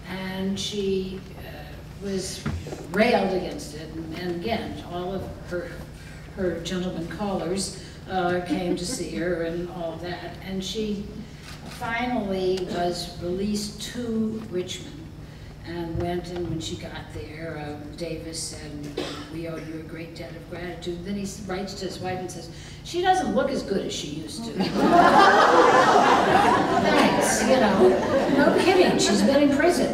and she was railed against it, and again, all of her gentleman callers came to see her and all of that, and she finally was released to Richmond and went, and when she got there, Davis said, "We owe you a great debt of gratitude." Then he writes to his wife and says, "She doesn't look as good as she used to." Thanks. you know, no kidding, she's been in prison.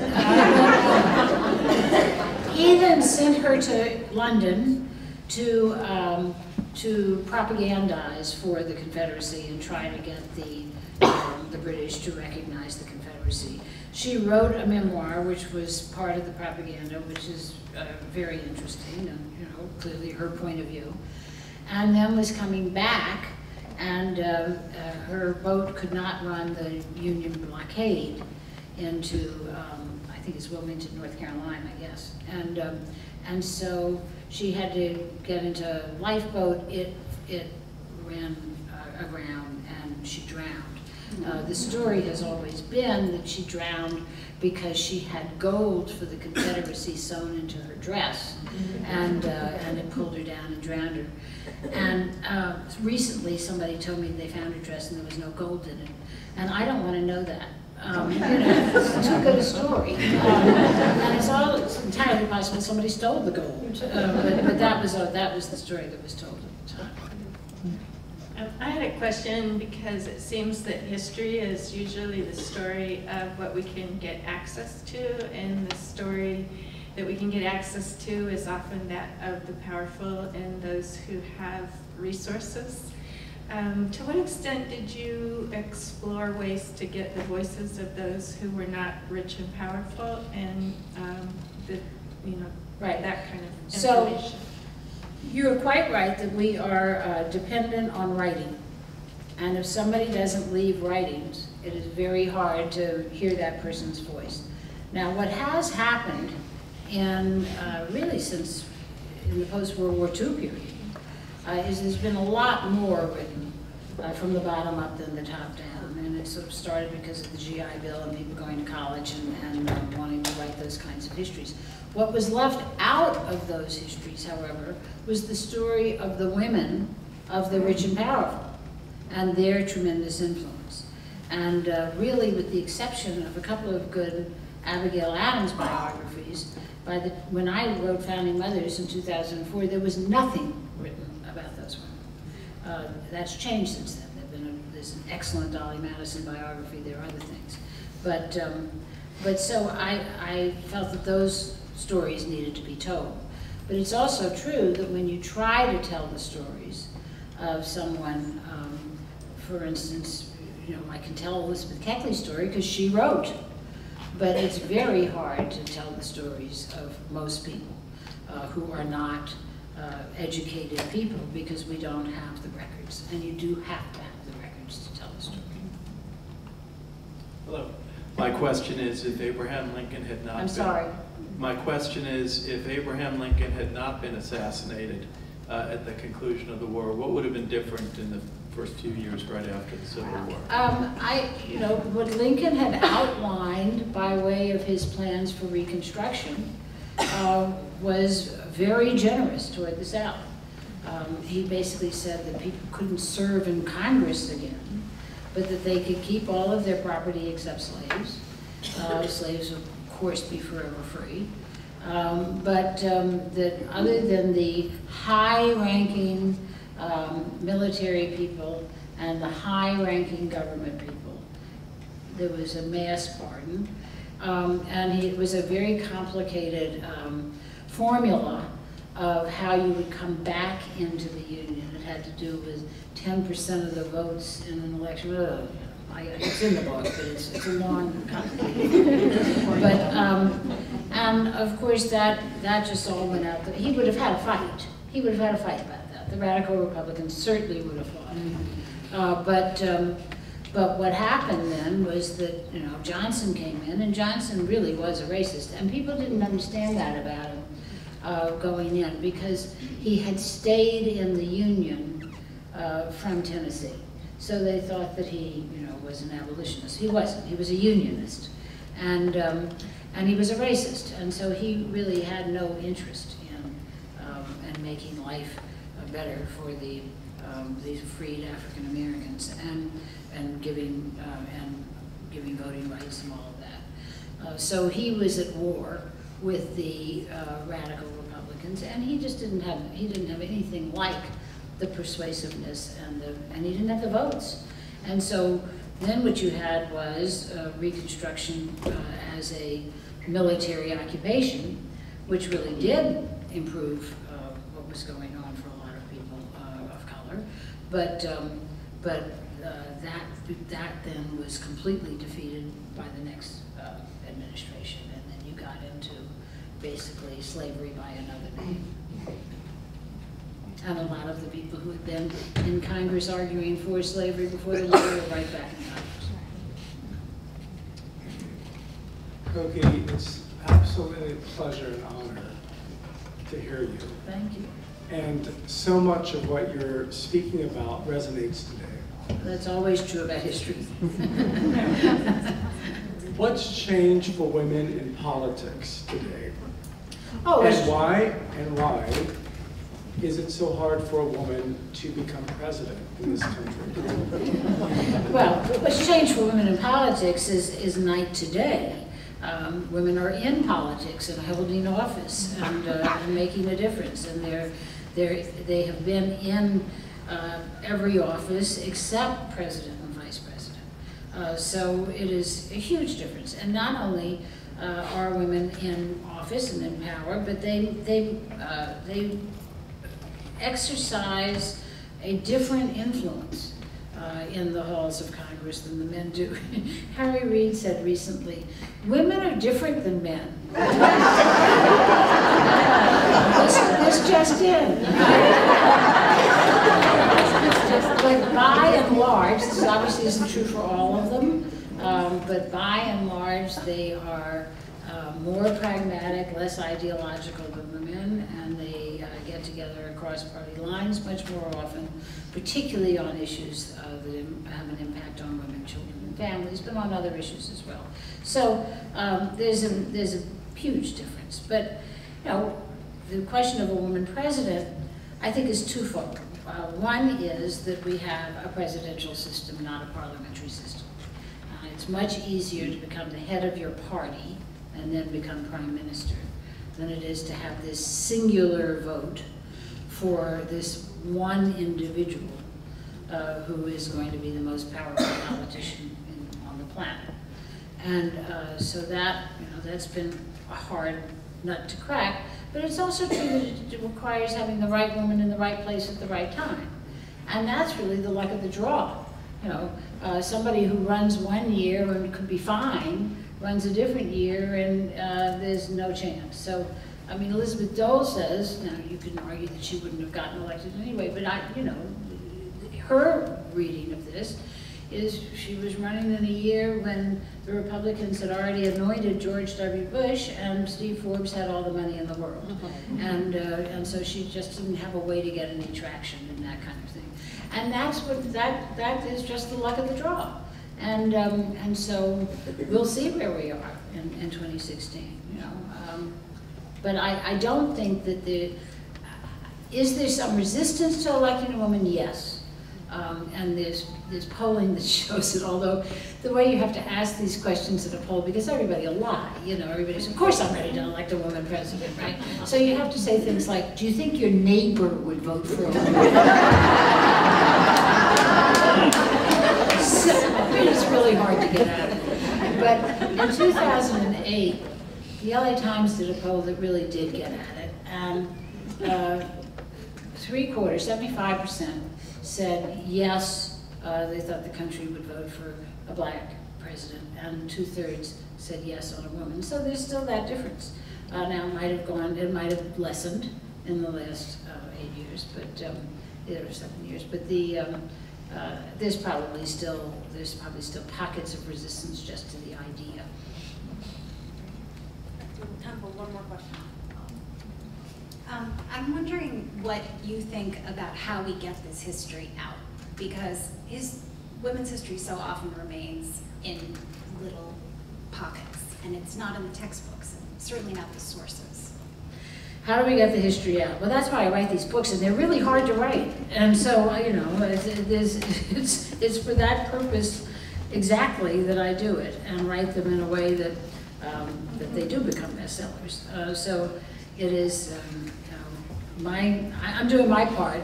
He then sent her to London to propagandize for the Confederacy and try to get the British to recognize the Confederacy. She wrote a memoir, which was part of the propaganda, which is very interesting, and you know, clearly her point of view. And then was coming back, and her boat could not run the Union blockade into, I think it's Wilmington, North Carolina, I guess. And so she had to get into a lifeboat. It ran aground, and she drowned. The story has always been that she drowned because she had gold for the Confederacy sewn into her dress, and it pulled her down and drowned her. And recently somebody told me they found her dress and there was no gold in it, and I don't want to know that. You know, it's too good a story. And it's entirely possible somebody stole the gold, but that was the story that was told at the time. I had a question because it seems that history is usually the story of what we can get access to, and the story that we can get access to is often that of the powerful and those who have resources. To what extent did you explore ways to get the voices of those who were not rich and powerful, and Right. that kind of information? So, you're quite right that we are dependent on writing. And if somebody doesn't leave writings, it is very hard to hear that person's voice. Now, what has happened really since in the post-World War II period is there's been a lot more written from the bottom up than the top down. And it sort of started because of the GI Bill and people going to college and wanting to write those kinds of histories. What was left out of those histories, however, was the story of the women of the rich and powerful and their tremendous influence. And really, with the exception of a couple of good Abigail Adams biographies, when I wrote Founding Mothers in 2004, there was nothing written about those women. That's changed since then. There's an excellent Dolly Madison biography. There are other things, but so I felt that those stories needed to be told. But it's also true that when you try to tell the stories of someone, for instance, you know, I can tell Elizabeth Keckley's story because she wrote, but it's very hard to tell the stories of most people who are not educated people because we don't have the records, and you do have to have the records to tell the story. Hello. My question is, if Abraham Lincoln had not I'm sorry. My question is, if Abraham Lincoln had not been assassinated at the conclusion of the war, what would have been different in the first few years right after the Civil War? You know, what Lincoln had outlined by way of his plans for Reconstruction was very generous toward the South. He basically said that people couldn't serve in Congress again, but that they could keep all of their property except slaves. Slaves would, of course, be forever free. That other than the high-ranking military people and the high-ranking government people, there was a mass pardon. And it was a very complicated formula of how you would come back into the Union. It had to do with 10% of the votes in an election. It's in the book, but it's a long, complicated but and of course that just all went out. He would have had a fight. He would have had a fight about that. The radical Republicans certainly would have fought. But what happened then was that, you know, Johnson came in, and Johnson really was a racist, and people didn't understand that about him going in because he had stayed in the Union from Tennessee. So they thought that he, you know, was an abolitionist. He wasn't. He was a Unionist, and he was a racist. And so he really had no interest in making life better for these freed African Americans and giving voting rights and all of that. So he was at war with the radical Republicans, and he just didn't have anything like the persuasiveness and he didn't have the votes. And so Then what you had was Reconstruction as a military occupation, which really did improve what was going on for a lot of people of color. But that then was completely defeated by the next administration, and then you got into basically slavery by another name. And a lot of the people who had been in Congress arguing for slavery before the war were right back in Congress. Cokie, it's absolutely a pleasure and honor to hear you. Thank you. And so much of what you're speaking about resonates today. That's always true about history. What's changed for women in politics today? Oh, And why is it so hard for a woman to become president in this country? well, what's changed for women in politics is night to day. Women are in politics and holding office and making a difference, and they have been in every office except president and vice president. So it is a huge difference. And not only are women in office and in power, but they exercise a different influence in the halls of Congress than the men do. Harry Reid said recently, women are different than men. This just in. But by and large, this obviously isn't true for all of them, but by and large, they are more pragmatic, less ideological than the men, and they get together across party lines much more often, particularly on issues that have an impact on women, children, and families, but on other issues as well. So there's a huge difference. But you know, the question of a woman president, I think, is twofold. One is that we have a presidential system, not a parliamentary system. It's much easier to become the head of your party and then become prime minister than it is to have this singular vote for this one individual who is going to be the most powerful politician on the planet. And so that, that's been a hard nut to crack, but it's also true that it requires having the right woman in the right place at the right time. And that's really the luck of the draw. Somebody who runs one year and could be fine runs a different year and there's no chance. So, I mean, Elizabeth Dole says, now you can argue that she wouldn't have gotten elected anyway, but her reading of this is she was running in a year when the Republicans had already anointed George W. Bush and Steve Forbes had all the money in the world. And so she just didn't have a way to get any traction and that kind of thing. And that's what, that is just the luck of the draw. And so we'll see where we are in 2016, But I don't think that is there some resistance to electing a woman? Yes. And there's polling that shows it, although the way you have to ask these questions at a poll, because everybody will lie, everybody says, of course I'm ready to elect a woman president, right? So you have to say things like, do you think your neighbor would vote for a woman? So, it's really hard to get out of it. But in 2008, the LA Times did a poll that really did get at it, and 75% said yes, they thought the country would vote for a black president, and 2/3 said yes on a woman. So there's still that difference. Now it might have lessened in the last 8 years, but or 7 years. But there's probably still pockets of resistance just to the idea. Time for one more question. I'm wondering what you think about how we get this history out, because women's history so often remains in little pockets, and it's not in the textbooks, and certainly not the sources. How do we get the history out? Well, that's why I write these books, and they're really hard to write. And so, it's for that purpose exactly that I do it, and write them in a way that they do become bestsellers. So it is, I'm doing my part,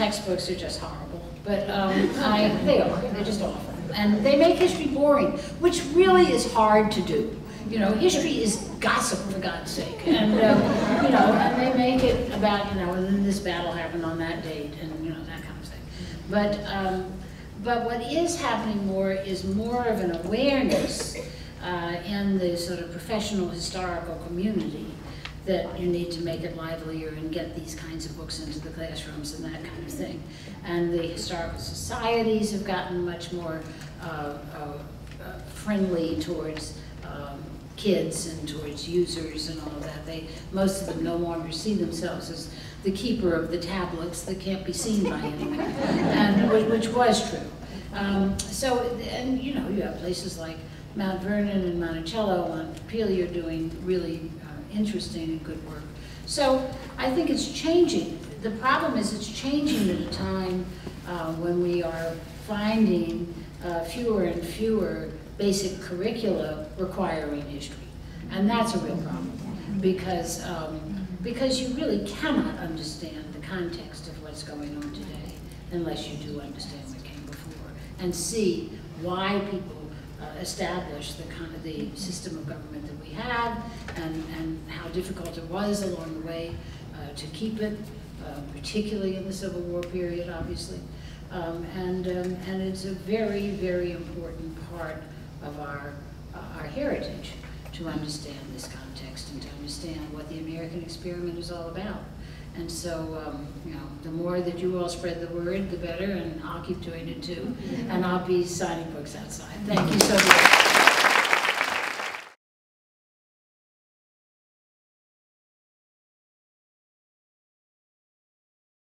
textbooks are just horrible, but they're just awful. And they make history boring, which really is hard to do. You know, history is gossip, for God's sake. And, you know, and they make it about, you know, and then this battle happened on that date, and, you know, that kind of thing. But what is happening more is more of an awareness in the sort of professional historical community that you need to make it livelier and get these kinds of books into the classrooms and that kind of thing. And the historical societies have gotten much more friendly towards kids and towards users and all of that. Most of them no longer see themselves as the keeper of the tablets that can't be seen by anyone, and which was true. And you know, you have places like Mount Vernon and Monticello, Montpelier doing really interesting and good work. So I think it's changing. The problem is it's changing at a time when we are finding fewer and fewer basic curricula requiring history. And that's a real problem because you really cannot understand the context of what's going on today unless you do understand what came before and see why people established the system of government that we have and how difficult it was along the way to keep it, particularly in the Civil War period, obviously. And it's a very, very important part of our heritage to understand this context and to understand what the American experiment is all about. And so, you know, the more that you all spread the word, the better, and I'll keep doing it too. And I'll be signing books outside. Thank you so much.